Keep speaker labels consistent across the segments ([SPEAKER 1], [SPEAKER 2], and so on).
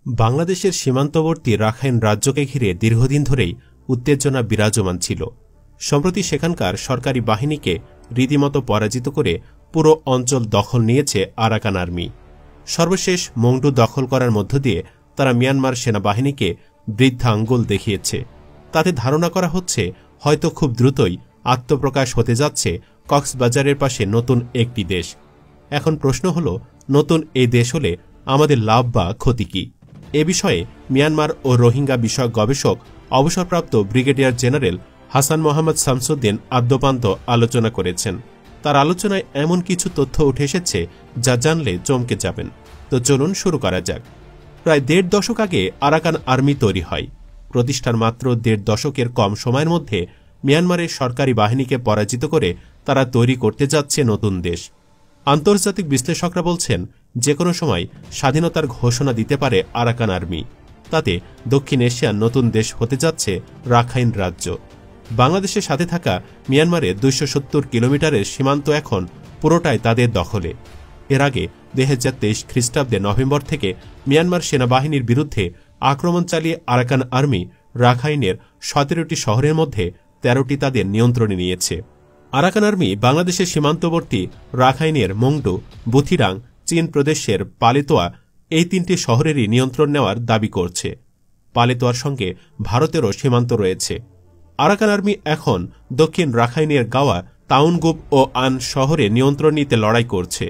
[SPEAKER 1] বাংলাদেশের সীমান্তবর্তী রাখাইন রাজ্যকে ঘিরে দীর্ঘদিন ধরেই উত্তেজনা বিরাজমান ছিল। সম্প্রতি সেখানকার সরকারি বাহিনীকে রীতিমতো পরাজিত করে পুরো অঞ্চল দখল নিয়েছে আরাকান আর্মি। সর্বশেষ মংডু দখল করার মধ্য দিয়ে তারা মিয়ানমার সেনাবাহিনীকে বৃদ্ধা আঙ্গুল দেখিয়েছে। তাতে ধারণা করা হচ্ছে হয়তো খুব দ্রুতই আত্মপ্রকাশ হতে যাচ্ছে কক্সবাজারের পাশে নতুন একটি দেশ। এখন প্রশ্ন হল, নতুন এই দেশ হলে আমাদের লাভ বা ক্ষতি কি? এ বিষয়ে মিয়ানমার ও রোহিঙ্গা বিষয়ক গবেষক অবসরপ্রাপ্ত ব্রিগেডিয়ার জেনারেল হাসান মোহাম্মদ শামসুদ্দিন আদ্যোপান্ত আলোচনা করেছেন। তার আলোচনায় এমন কিছু তথ্য উঠে এসেছে যা জানলে চমকে যাবেন। তো চলুন শুরু করা যাক। প্রায় ১.৫ দশক আগে আরাকান আর্মি তৈরি হয়। প্রতিষ্ঠার মাত্র ১.৫ দশকের কম সময়ের মধ্যে মিয়ানমারের সরকারি বাহিনীকে পরাজিত করে তারা তৈরি করতে যাচ্ছে নতুন দেশ। আন্তর্জাতিক বিশ্লেষকরা বলছেন, যে কোনো সময় স্বাধীনতার ঘোষণা দিতে পারে আরাকান আর্মি। তাতে দক্ষিণ এশিয়ার নতুন দেশ হতে যাচ্ছে রাখাইন রাজ্য। বাংলাদেশের সাথে থাকা মিয়ানমারের ২৭০ কিলোমিটারের সীমান্ত এখন পুরোটাই তাদের দখলে। এর আগে ২০২৩ খ্রিস্টাব্দে নভেম্বর থেকে মিয়ানমার সেনাবাহিনীর বিরুদ্ধে আক্রমণ চালিয়ে আরাকান আর্মি রাখাইনের ১৭টি শহরের মধ্যে ১৩টি তাদের নিয়ন্ত্রণে নিয়েছে। আরাকান আর্মি বাংলাদেশের সীমান্তবর্তী রাখাইনের মংডু, বুথিরাং, চীন প্রদেশের পালেতোয়া এই ৩টি শহরেরই নিয়ন্ত্রণ নেওয়ার দাবি করছে। পালেতোয়ার সঙ্গে ভারতেরও সীমান্ত রয়েছে। আরাকান আর্মি এখন দক্ষিণ রাখাইনের গাওয়া, তাউনগুব ও আন শহরে নিয়ন্ত্রণ নিতে লড়াই করছে।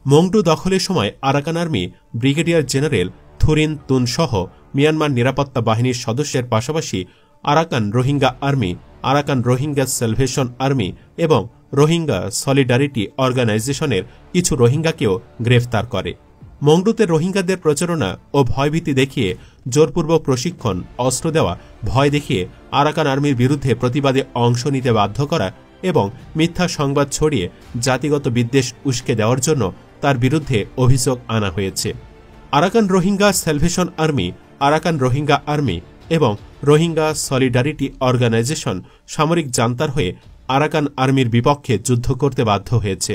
[SPEAKER 1] মংডু দখলের সময় আরাকান আর্মি ব্রিগেডিয়ার জেনারেল থুরিন তুন সহ মিয়ানমার নিরাপত্তা বাহিনীর সদস্যের পাশাপাশি Arakan Rohingya army, Arakan Rohingya salvation army এবং রোহিঙ্গা সলিডারিটি অর্গানাইজেশনের কিছু রোহিঙ্গাকেও গ্রেফতার করে। মংডুতে রোহিঙ্গাদের প্রচারণা ও ভয়ভীতি দেখিয়ে জোরপূর্বক প্রশিক্ষণ, অস্ত্র দেওয়া, ভয় দেখিয়ে আরাকান আর্মির বিরুদ্ধে প্রতিবাদে অংশ নিতে বাধ্য করা এবং মিথ্যা সংবাদ ছড়িয়ে জাতিগত বিদ্বেষ উস্কে দেওয়ার জন্য তার বিরুদ্ধে অভিযোগ আনা হয়েছে। Arakan Rohingya salvation army, Arakan Rohingya army এবং রোহিঙ্গা সলিডারিটি অর্গানাইজেশন সামরিক জান্তার হয়ে আরাকান আর্মির বিপক্ষে যুদ্ধ করতে বাধ্য হয়েছে।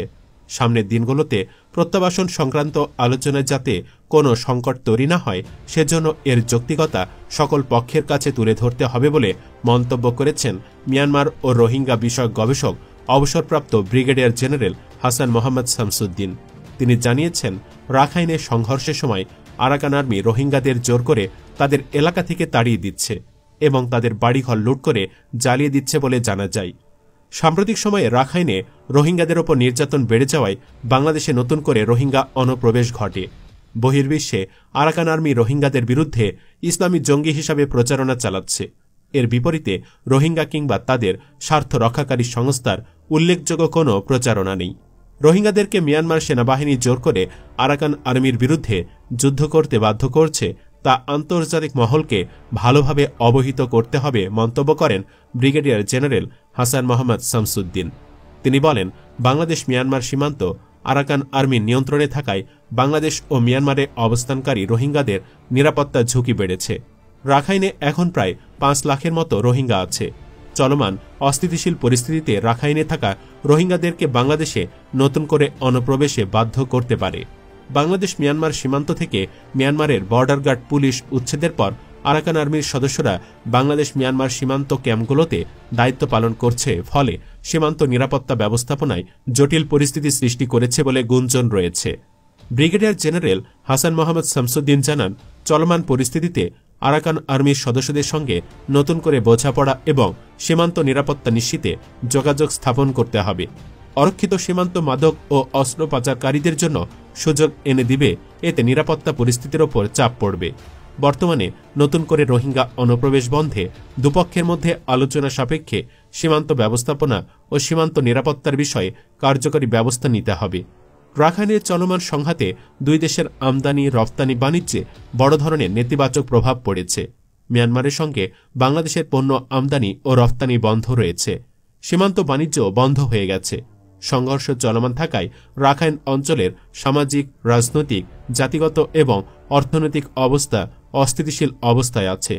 [SPEAKER 1] সামনের দিনগুলোতে প্রত্যাবাসন সংক্রান্ত আলোচনায় যাতে কোনো সংকট তৈরি না হয়, সেজন্য এর যৌক্তিকতা সকল পক্ষের কাছে তুলে ধরতে হবে বলে মন্তব্য করেছেন মিয়ানমার ও রোহিঙ্গা বিষয়ক গবেষক অবসরপ্রাপ্ত ব্রিগেডিয়ার জেনারেল হাসান মোহাম্মদ শামসুদ্দিন। তিনি জানিয়েছেন, রাখাইনের সংঘর্ষের সময় আরাকান আর্মি রোহিঙ্গাদের জোর করে তাদের এলাকা থেকে তাড়িয়ে দিচ্ছে এবং তাদের বাড়িঘর লুট করে জ্বালিয়ে দিচ্ছে বলে জানা যায়। সাম্প্রতিক সময়ে রাখাইনে রোহিঙ্গাদের ওপর নির্যাতন বেড়ে যাওয়ায় বাংলাদেশে নতুন করে রোহিঙ্গা অনুপ্রবেশ ঘটে। বহির্বিশ্বে আরাকান আর্মি রোহিঙ্গাদের বিরুদ্ধে ইসলামী জঙ্গি হিসাবে প্রচারণা চালাচ্ছে। এর বিপরীতে রোহিঙ্গা কিংবা তাদের স্বার্থ রক্ষাকারী সংস্থার উল্লেখযোগ্য কোনো প্রচারণা নেই। রোহিঙ্গাদেরকে মিয়ানমার সেনাবাহিনী জোর করে আরাকান আর্মির বিরুদ্ধে যুদ্ধ করতে বাধ্য করছে, তা আন্তর্জাতিক মহলকে ভালোভাবে অবহিত করতে হবে মন্তব্য করেন ব্রিগেডিয়ার জেনারেল হাসান মোহাম্মদ শামসুদ্দিন। তিনি বলেন, বাংলাদেশ মিয়ানমার সীমান্ত আরাকান আর্মির নিয়ন্ত্রণে থাকায় বাংলাদেশ ও মিয়ানমারে অবস্থানকারী রোহিঙ্গাদের নিরাপত্তা ঝুঁকি বেড়েছে। রাখাইনে এখন প্রায় ৫ লাখের মতো রোহিঙ্গা আছে। চলমান অস্থিতিশীল পরিস্থিতিতে রাখাইনে থাকা রোহিঙ্গাদেরকে বাংলাদেশে নতুন করে অনুপ্রবেশে বাধ্য করতে পারে। বাংলাদেশ মিয়ানমার সীমান্ত থেকে মিয়ানমারের বর্ডার গার্ড পুলিশ উচ্ছেদের পর আরাকান আর্মির সদস্যরা বাংলাদেশ মিয়ানমার সীমান্ত ক্যাম্পগুলোতে দায়িত্ব পালন করছে, ফলে সীমান্ত নিরাপত্তা ব্যবস্থাপনায় জটিল পরিস্থিতি সৃষ্টি করেছে বলে গুঞ্জন রয়েছে। ব্রিগেডিয়ার জেনারেল হাসান মোহাম্মদ শামসুদ্দিন জানান, চলমান পরিস্থিতিতে আরাকান আর্মির সদস্যদের সঙ্গে নতুন করে বোঝাপড়া এবং সীমান্ত নিরাপত্তা নিশ্চিতে যোগাযোগ স্থাপন করতে হবে। অরক্ষিত সীমান্ত মাদক ও অস্ত্র পাচারকারীদের জন্য সুযোগ এনে দিবে। এতে নিরাপত্তা পরিস্থিতির ওপর চাপ পড়বে। বর্তমানে নতুন করে রোহিঙ্গা অনুপ্রবেশ বন্ধে দুপক্ষের মধ্যে আলোচনা সাপেক্ষে সীমান্ত ব্যবস্থাপনা ও সীমান্ত নিরাপত্তার বিষয়ে কার্যকরী ব্যবস্থা নিতে হবে। রাখাইনের চলমান সংঘাতে দুই দেশের আমদানি রপ্তানি বাণিজ্যে বড় ধরনের নেতিবাচক প্রভাব পড়েছে। মিয়ানমারের সঙ্গে বাংলাদেশের পণ্য আমদানি ও রপ্তানি বন্ধ রয়েছে। সীমান্ত বাণিজ্য বন্ধ হয়ে গেছে। সংঘর্ষ চলমান থাকায় রাখাইন অঞ্চলের সামাজিক, রাজনৈতিক, জাতিগত এবং অর্থনৈতিক অবস্থা অস্থিতিশীল অবস্থায় আছে।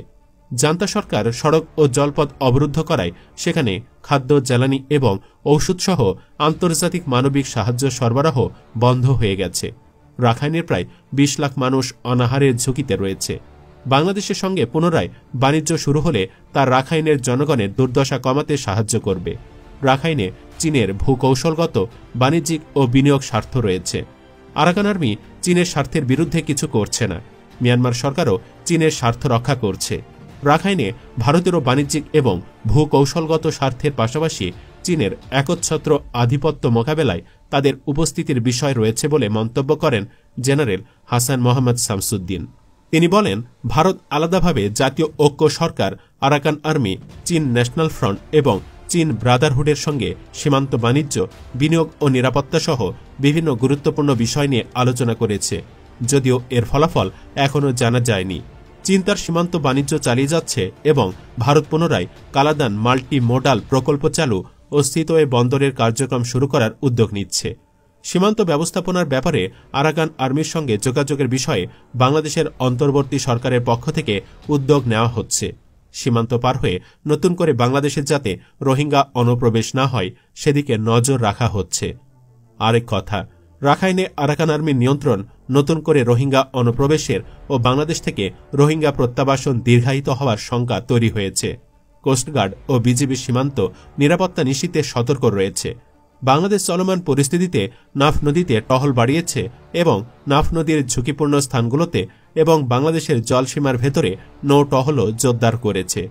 [SPEAKER 1] জান্তা সরকার সড়ক ও জলপথ অবরুদ্ধ করায় সেখানে খাদ্য, জ্বালানি এবং ঔষধসহ আন্তর্জাতিক মানবিক সাহায্য সরবরাহ বন্ধ হয়ে গেছে। রাখাইনের প্রায় ২০ লাখ মানুষ অনাহারের ঝুঁকিতে রয়েছে। বাংলাদেশের সঙ্গে পুনরায় বাণিজ্য শুরু হলে তা রাখাইনের জনগণের দুর্দশা কমাতে সাহায্য করবে। রাখাইনে চীনের ভূকৌশলগত, বাণিজ্যিক ও বিনিয়োগ স্বার্থ রয়েছে। আরাকান আর্মি চীনের স্বার্থের বিরুদ্ধে কিছু করছে না। মিয়ানমার সরকারও চীনের স্বার্থ রক্ষা করছে। রাখাইনে ভারতেরও বাণিজ্যিক এবং ভূকৌশলগত স্বার্থের পাশাপাশি চীনের একচ্ছত্র আধিপত্য মোকাবেলায় তাদের উপস্থিতির বিষয় রয়েছে বলে মন্তব্য করেন জেনারেল হাসান মোহাম্মদ শামসুদ্দিন। তিনি বলেন, ভারত আলাদাভাবে জাতীয় ঐক্য সরকার, আরাকান আর্মি, চীন ন্যাশনাল ফ্রন্ট এবং চীন ব্রাদারহুডের সঙ্গে সীমান্ত বাণিজ্য, বিনিয়োগ ও নিরাপত্তা সহ বিভিন্ন গুরুত্বপূর্ণ বিষয় নিয়ে আলোচনা করেছে, যদিও এর ফলাফল এখনও জানা যায়নি। চীন তার সীমান্ত বাণিজ্য চালিয়ে যাচ্ছে এবং ভারত পুনরায় কালাদান মাল্টি মোডাল প্রকল্প চালু ও স্থিতওয়ে বন্দরের কার্যক্রম শুরু করার উদ্যোগ নিচ্ছে। সীমান্ত ব্যবস্থাপনার ব্যাপারে আরাকান আর্মির সঙ্গে যোগাযোগের বিষয়ে বাংলাদেশের অন্তর্বর্তী সরকারের পক্ষ থেকে উদ্যোগ নেওয়া হচ্ছে। সীমান্ত পার হয়ে নতুন করে বাংলাদেশে যাতে রোহিঙ্গা অনুপ্রবেশ না হয় সেদিকে নজর রাখা হচ্ছে। আরেক কথা, রাখাইনে আরাকান আর্মির নিয়ন্ত্রণ নতুন করে রোহিঙ্গা অনুপ্রবেশের ও বাংলাদেশ থেকে রোহিঙ্গা প্রত্যাবাসন দীর্ঘায়িত হওয়ার শঙ্কা তৈরি হয়েছে। কোস্টগার্ড ও বিজিবি সীমান্ত নিরাপত্তা নিশ্চিতে সতর্ক রয়েছে। বাংলাদেশ চলমান পরিস্থিতিতে নাফ নদীতে টহল বাড়িয়েছে এবং নাফ নদীর ঝুঁকিপূর্ণ স্থানগুলোতে এবং বাংলাদেশের জলসীমার ভেতরে নৌ টহলও জোরদার করেছে।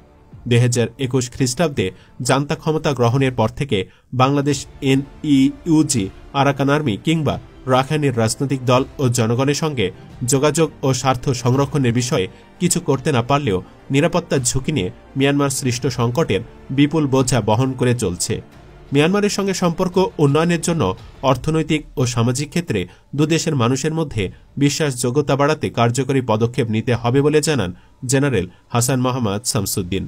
[SPEAKER 1] 2021 খ্রিস্টাব্দে জান্তা ক্ষমতা গ্রহণের পর থেকে বাংলাদেশ NEUG, আরাকান আর্মি কিংবা রাখাইনের রাজনৈতিক দল ও জনগণের সঙ্গে যোগাযোগ ও স্বার্থ সংরক্ষণের বিষয়ে কিছু করতে না পারলেও নিরাপত্তার ঝুঁকি নিয়ে মিয়ানমার সৃষ্ট সংকটের বিপুল বোঝা বহন করে চলছে। মিয়ানমারের সঙ্গে সম্পর্ক উন্নয়নের জন্য অর্থনৈতিক ও সামাজিক ক্ষেত্রে দুদেশের মানুষের মধ্যে বিশ্বাসযোগ্যতা বাড়াতে কার্যকরী পদক্ষেপ নিতে হবে বলে জানান জেনারেল হাসান মোহাম্মদ শামসুদ্দিন।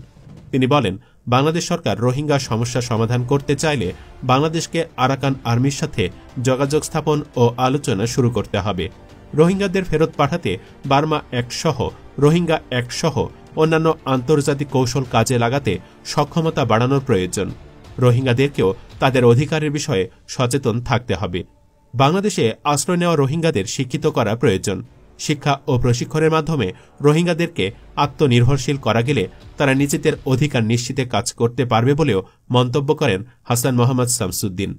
[SPEAKER 1] তিনি বলেন, বাংলাদেশ সরকার রোহিঙ্গা সমস্যা সমাধান করতে চাইলে বাংলাদেশকে আরাকান আর্মির সাথে যোগাযোগ স্থাপন ও আলোচনা শুরু করতে হবে। রোহিঙ্গাদের ফেরত পাঠাতে বার্মা রোহিঙ্গা অ্যাক্ট সহ অন্যান্য আন্তর্জাতিক কৌশল কাজে লাগাতে সক্ষমতা বাড়ানোর প্রয়োজন। রোহিঙ্গাদেরকেও তাদের অধিকারের বিষয়ে সচেতন থাকতে হবে। বাংলাদেশে আশ্রয় নেওয়া রোহিঙ্গাদের শিক্ষিত করা প্রয়োজন। শিক্ষা ও প্রশিক্ষণের মাধ্যমে রোহিঙ্গাদেরকে আত্মনির্ভরশীল করা গেলে তারা নিজেদের অধিকার নিশ্চিতে কাজ করতে পারবে বলেও মন্তব্য করেন হাসান মোহাম্মদ শামসুদ্দিন।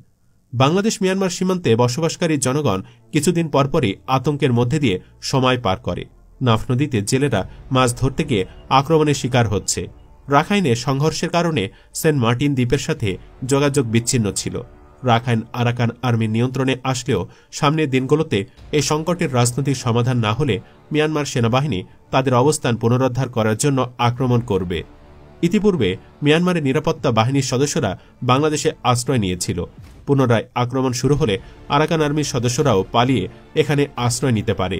[SPEAKER 1] বাংলাদেশ মিয়ানমার সীমান্তে বসবাসকারী জনগণ কিছুদিন পরপরই আতঙ্কের মধ্যে দিয়ে সময় পার করে। নাফ নদীতে জেলেরা মাছ ধরতে গিয়ে আক্রমণের শিকার হচ্ছে। রাখাইনে সংঘর্ষের কারণে সেন্ট মার্টিন দ্বীপের সাথে যোগাযোগ বিচ্ছিন্ন ছিল। রাখাইন আরাকান আর্মির নিয়ন্ত্রণে আসলেও সামনের দিনগুলোতে এই সংকটের রাজনৈতিক সমাধান না হলে মিয়ানমার সেনাবাহিনী তাদের অবস্থান পুনরুদ্ধার করার জন্য আক্রমণ করবে। ইতিপূর্বে মিয়ানমারের নিরাপত্তা বাহিনীর সদস্যরা বাংলাদেশে আশ্রয় নিয়েছিল। পুনরায় আক্রমণ শুরু হলে আরাকান আর্মির সদস্যরাও পালিয়ে এখানে আশ্রয় নিতে পারে।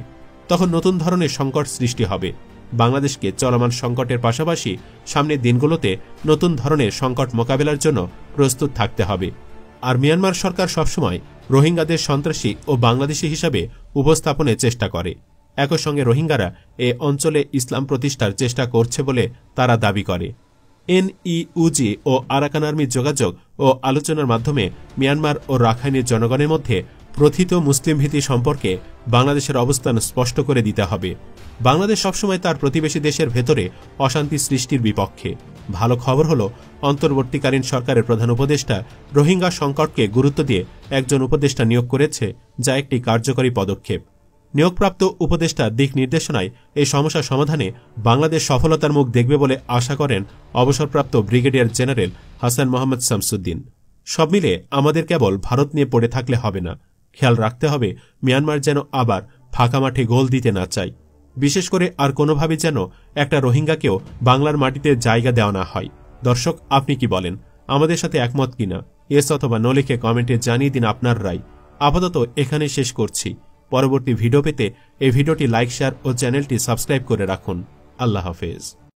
[SPEAKER 1] তখন নতুন ধরনের সংকট সৃষ্টি হবে। বাংলাদেশকে চলমান সংকটের পাশাপাশি সামনের দিনগুলোতে নতুন ধরনের সংকট মোকাবেলার জন্য প্রস্তুত থাকতে হবে। আর মিয়ানমার সরকার সবসময় রোহিঙ্গাদের সন্ত্রাসী ও বাংলাদেশি হিসাবে উপস্থাপনের চেষ্টা করে। একই সঙ্গে রোহিঙ্গারা এ অঞ্চলে ইসলাম প্রতিষ্ঠার চেষ্টা করছে বলে তারা দাবি করে। NEUG ও আরাকান আর্মির যোগাযোগ ও আলোচনার মাধ্যমে মিয়ানমার ও রাখাইনের জনগণের মধ্যে প্রথিত মুসলিম ভীতি সম্পর্কে বাংলাদেশের অবস্থান স্পষ্ট করে দিতে হবে। বাংলাদেশ সবসময় তার প্রতিবেশী দেশের ভেতরে অশান্তি সৃষ্টির বিপক্ষে। ভালো খবর হল, অন্তর্বর্তীকালীন সরকারের প্রধান উপদেষ্টা রোহিঙ্গা সংকটকে গুরুত্ব দিয়ে একজন উপদেষ্টা নিয়োগ করেছে, যা একটি কার্যকরী পদক্ষেপ। নিয়োগপ্রাপ্ত উপদেষ্টার দিক নির্দেশনায় এই সমস্যা সমাধানে বাংলাদেশ সফলতার মুখ দেখবে বলে আশা করেন অবসরপ্রাপ্ত ব্রিগেডিয়ার জেনারেল হাসান মোহাম্মদ শামসুদ্দিন। সব মিলে আমাদের কেবল ভারত নিয়ে পড়ে থাকলে হবে না, খেয়াল রাখতে হবে মিয়ানমার যেন আবার ফাঁকা মাঠে গোল দিতে না চায়। বিশেষ করে আর কোনোভাবে যেন একটা রোহিঙ্গাকেও বাংলার মাটিতে জায়গা দেওয়া না হয়। দর্শক, আপনি কি বলেন? আমাদের সাথে একমত কিনা এস অথবা নো লিখে কমেন্টে জানিয়ে দিন আপনার রায়। আপাতত এখানে শেষ করছি। পরবর্তী ভিডিও পেতে এই ভিডিওটি লাইক, শেয়ার ও চ্যানেলটি সাবস্ক্রাইব করে রাখুন। আল্লাহ হাফেজ।